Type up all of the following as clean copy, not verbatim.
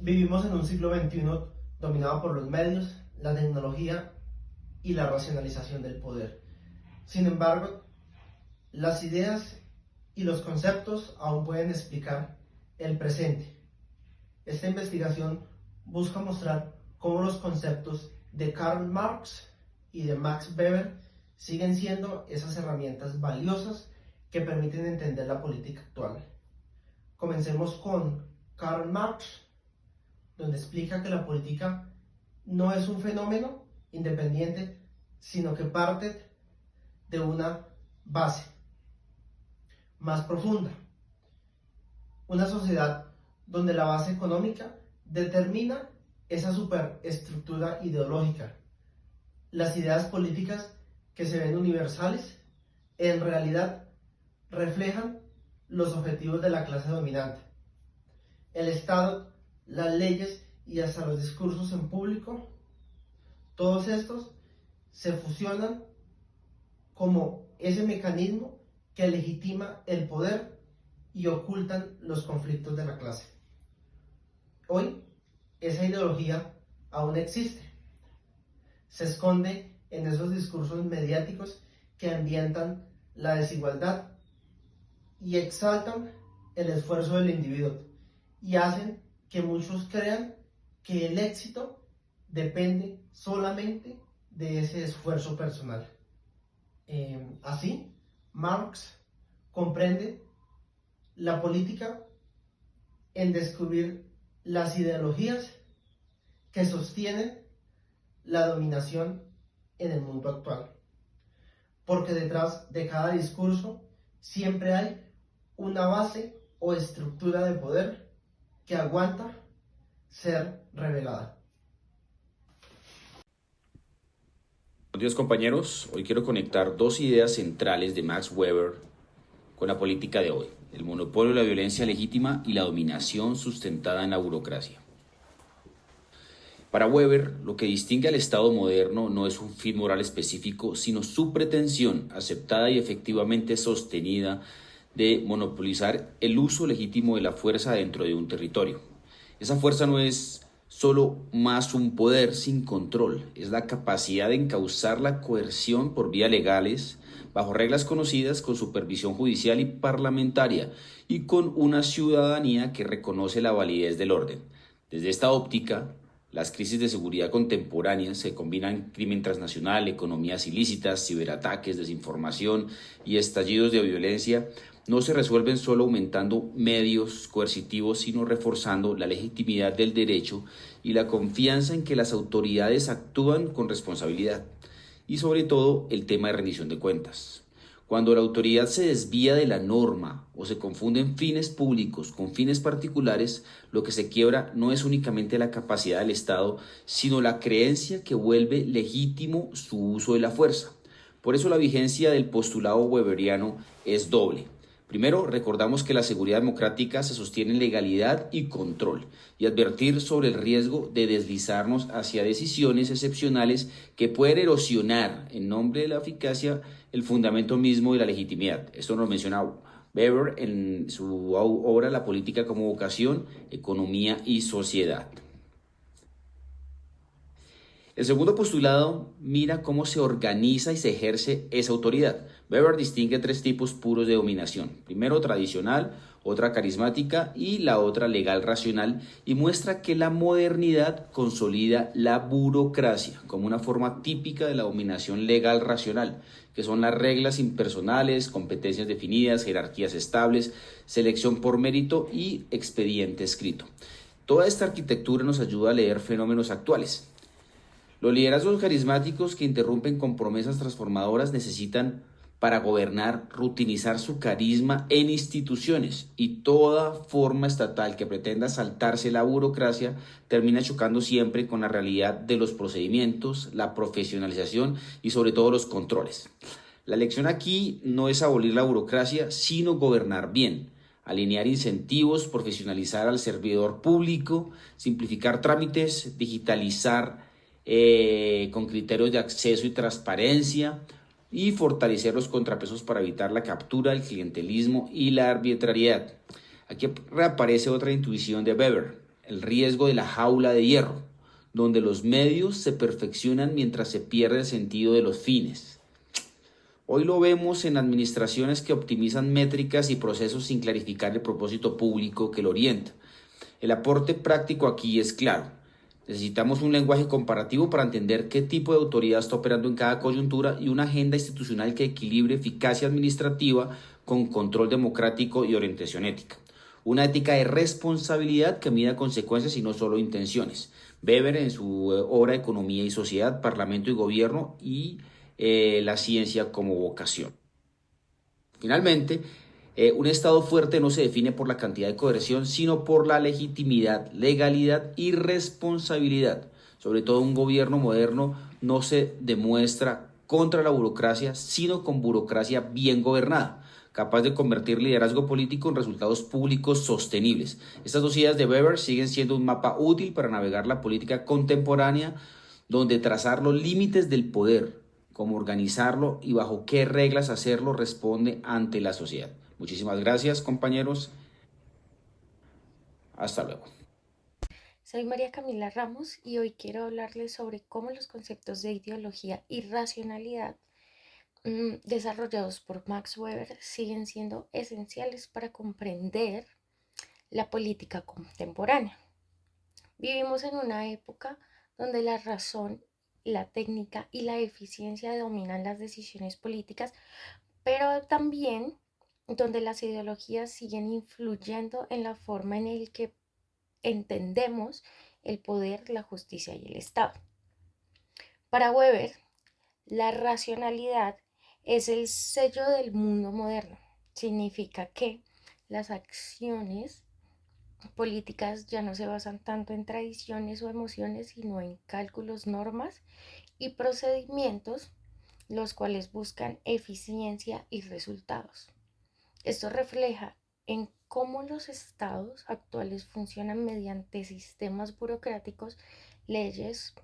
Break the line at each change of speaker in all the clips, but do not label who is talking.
Vivimos en un siglo XXI dominado por los medios, la tecnología y la racionalización del poder. Sin embargo, las ideas y los conceptos aún pueden explicar el presente. Esta investigación busca mostrar cómo los conceptos de Karl Marx y de Max Weber siguen siendo esas herramientas valiosas que permiten entender la política actual. Comencemos con Karl Marx, donde explica que la política no es un fenómeno independiente, sino que parte de una base más profunda. Una sociedad donde la base económica determina esa superestructura ideológica. Las ideas políticas que se ven universales, en realidad reflejan los objetivos de la clase dominante. El Estado, las leyes y hasta los discursos en público, todos estos se fusionan como ese mecanismo que legitima el poder y ocultan los conflictos de la clase. Hoy, esa ideología aún existe. Se esconde en esos discursos mediáticos que ambientan la desigualdad y exaltan el esfuerzo del individuo y hacen que muchos crean que el éxito depende solamente de ese esfuerzo personal. Así, Marx comprende la política en descubrir las ideologías que sostienen la dominación en el mundo actual. Porque detrás de cada discurso siempre hay una base o estructura de poder que aguanta ser revelada.
Buenos días, compañeros. Hoy quiero conectar dos ideas centrales de Max Weber con la política de hoy: el monopolio de la violencia legítima y la dominación sustentada en la burocracia. Para Weber, lo que distingue al Estado moderno no es un fin moral específico, sino su pretensión, aceptada y efectivamente sostenida, de monopolizar el uso legítimo de la fuerza dentro de un territorio. Esa fuerza no es solo más un poder sin control, es la capacidad de encauzar la coerción por vías legales, bajo reglas conocidas, con supervisión judicial y parlamentaria, y con una ciudadanía que reconoce la validez del orden. Desde esta óptica, las crisis de seguridad contemporáneas se combinan crimen transnacional, economías ilícitas, ciberataques, desinformación y estallidos de violencia. No se resuelven solo aumentando medios coercitivos, sino reforzando la legitimidad del derecho y la confianza en que las autoridades actúan con responsabilidad. Y sobre todo, el tema de rendición de cuentas. Cuando la autoridad se desvía de la norma o se confunden fines públicos con fines particulares, lo que se quiebra no es únicamente la capacidad del Estado, sino la creencia que vuelve legítimo su uso de la fuerza. Por eso la vigencia del postulado weberiano es doble. Primero, recordamos que la seguridad democrática se sostiene en legalidad y control, y advertir sobre el riesgo de deslizarnos hacia decisiones excepcionales que pueden erosionar, en nombre de la eficacia, el fundamento mismo de la legitimidad. Esto nos menciona Weber en su obra La política como vocación, economía y sociedad. El segundo postulado mira cómo se organiza y se ejerce esa autoridad. Weber distingue tres tipos puros de dominación: primero tradicional, otra carismática y la otra legal racional, y muestra que la modernidad consolida la burocracia como una forma típica de la dominación legal racional, que son las reglas impersonales, competencias definidas, jerarquías estables, selección por mérito y expediente escrito. Toda esta arquitectura nos ayuda a leer fenómenos actuales. Los liderazgos carismáticos que interrumpen con promesas transformadoras necesitan, para gobernar, rutinizar su carisma en instituciones, y toda forma estatal que pretenda saltarse la burocracia termina chocando siempre con la realidad de los procedimientos, la profesionalización y sobre todo los controles. La lección aquí no es abolir la burocracia, sino gobernar bien, alinear incentivos, profesionalizar al servidor público, simplificar trámites, digitalizar con criterios de acceso y transparencia, y fortalecer los contrapesos para evitar la captura, el clientelismo y la arbitrariedad. Aquí reaparece otra intuición de Weber: el riesgo de la jaula de hierro, donde los medios se perfeccionan mientras se pierde el sentido de los fines. Hoy lo vemos en administraciones que optimizan métricas y procesos sin clarificar el propósito público que lo orienta. El aporte práctico aquí es claro. Necesitamos un lenguaje comparativo para entender qué tipo de autoridad está operando en cada coyuntura y una agenda institucional que equilibre eficacia administrativa con control democrático y orientación ética. Una ética de responsabilidad que mida consecuencias y no solo intenciones. Weber en su obra Economía y Sociedad, Parlamento y Gobierno y la ciencia como vocación. Finalmente, un Estado fuerte no se define por la cantidad de coerción, sino por la legitimidad, legalidad y responsabilidad. Sobre todo un gobierno moderno no se demuestra contra la burocracia, sino con burocracia bien gobernada, capaz de convertir liderazgo político en resultados públicos sostenibles. Estas dos ideas de Weber siguen siendo un mapa útil para navegar la política contemporánea, donde trazar los límites del poder, cómo organizarlo y bajo qué reglas hacerlo responde ante la sociedad. Muchísimas gracias, compañeros. Hasta luego.
Soy María Camila Ramos y hoy quiero hablarles sobre cómo los conceptos de ideología y racionalidad desarrollados por Max Weber siguen siendo esenciales para comprender la política contemporánea. Vivimos en una época donde la razón, la técnica y la eficiencia dominan las decisiones políticas, pero también donde las ideologías siguen influyendo en la forma en la que entendemos el poder, la justicia y el Estado. Para Weber, la racionalidad es el sello del mundo moderno. Significa que las acciones políticas ya no se basan tanto en tradiciones o emociones, sino en cálculos, normas y procedimientos, los cuales buscan eficiencia y resultados. Esto refleja en cómo los estados actuales funcionan mediante sistemas burocráticos, leyes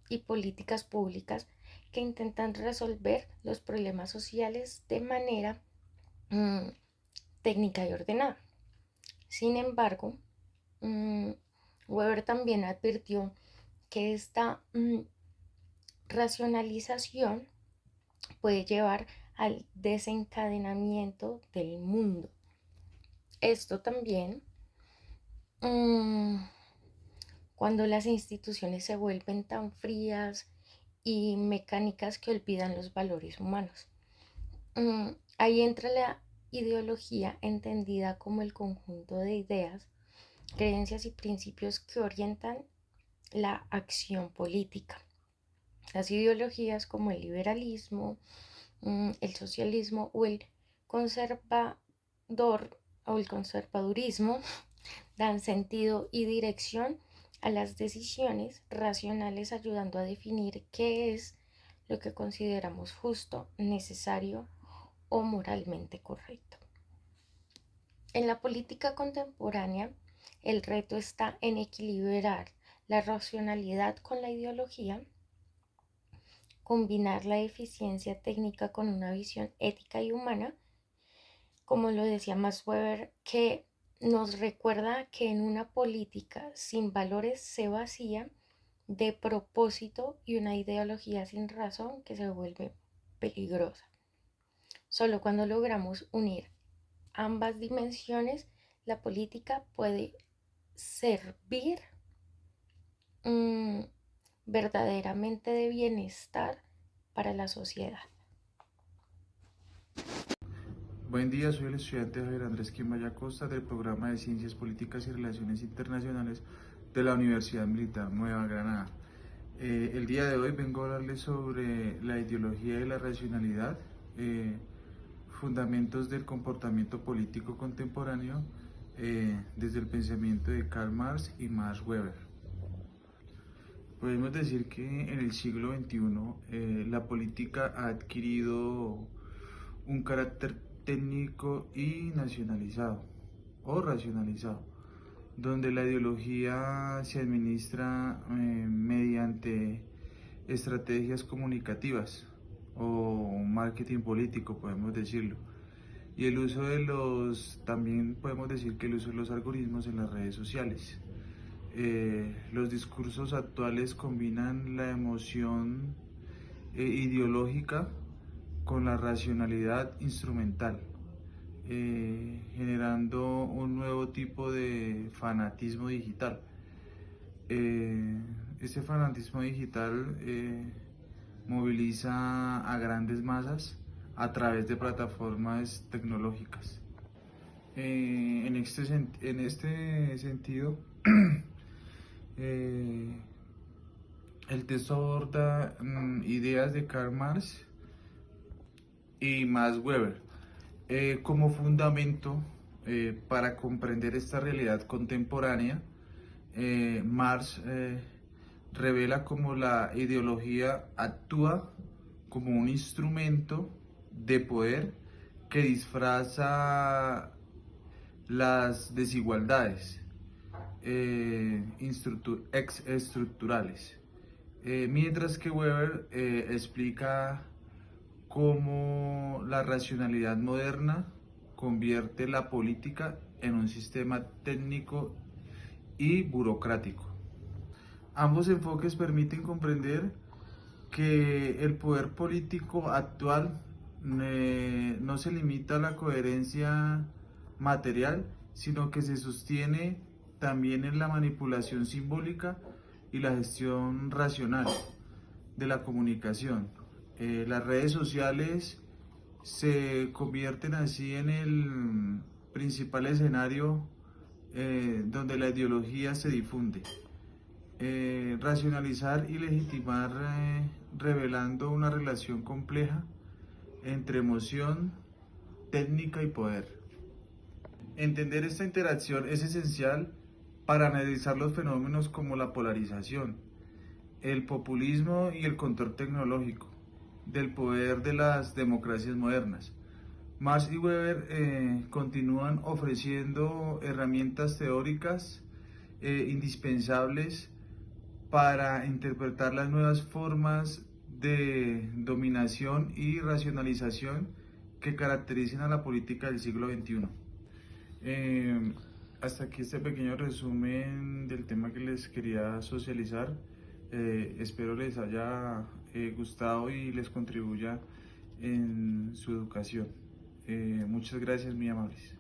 y políticas públicas que intentan resolver los problemas sociales de manera técnica y ordenada. Sin embargo, Weber también advirtió que esta racionalización puede llevar al desencadenamiento del mundo. Esto también cuando las instituciones se vuelven tan frías y mecánicas que olvidan los valores humanos. Ahí entra la ideología entendida como el conjunto de ideas, creencias y principios que orientan la acción política. Las ideologías como el liberalismo, el socialismo o el conservadurismo dan sentido y dirección a las decisiones racionales, ayudando a definir qué es lo que consideramos justo, necesario o moralmente correcto. En la política contemporánea, el reto está en equilibrar la racionalidad con la ideología, combinar la eficiencia técnica con una visión ética y humana, como lo decía Max Weber, que nos recuerda que en una política sin valores se vacía de propósito y una ideología sin razón que se vuelve peligrosa. Solo cuando logramos unir ambas dimensiones, la política puede servir verdaderamente de bienestar para la sociedad.
Buen día, soy el estudiante Javier Andrés Quimbaya Costa del programa de Ciencias Políticas y Relaciones Internacionales de la Universidad Militar Nueva Granada. El día de hoy vengo a hablarles sobre la ideología y la racionalidad, fundamentos del comportamiento político contemporáneo desde el pensamiento de Karl Marx y Max Weber. Podemos decir que en el siglo XXI la política ha adquirido un carácter técnico y nacionalizado o racionalizado, donde la ideología se administra mediante estrategias comunicativas o marketing político, podemos decirlo. Y el uso de también podemos decir que el uso de los algoritmos en las redes sociales. Los discursos actuales combinan la emoción ideológica con la racionalidad instrumental, generando un nuevo tipo de fanatismo digital. Este fanatismo digital moviliza a grandes masas a través de plataformas tecnológicas. En este sentido, el texto aborda ideas de Karl Marx y Max Weber como fundamento para comprender esta realidad contemporánea. Marx revela cómo la ideología actúa como un instrumento de poder que disfraza las desigualdades estructurales, mientras que Weber explica cómo la racionalidad moderna convierte la política en un sistema técnico y burocrático. Ambos enfoques permiten comprender que el poder político actual no se limita a la coherencia material, sino que se sostiene también en la manipulación simbólica y la gestión racional de la comunicación. Las redes sociales se convierten así en el principal escenario donde la ideología se difunde. Racionalizar y legitimar revelando una relación compleja entre emoción, técnica y poder. Entender esta interacción es esencial para analizar los fenómenos como la polarización, el populismo y el control tecnológico del poder de las democracias modernas. Marx y Weber continúan ofreciendo herramientas teóricas indispensables para interpretar las nuevas formas de dominación y racionalización que caracterizan a la política del siglo XXI. Hasta aquí este pequeño resumen del tema que les quería socializar. Espero les haya gustado y les contribuya en su educación. Muchas gracias, muy amables.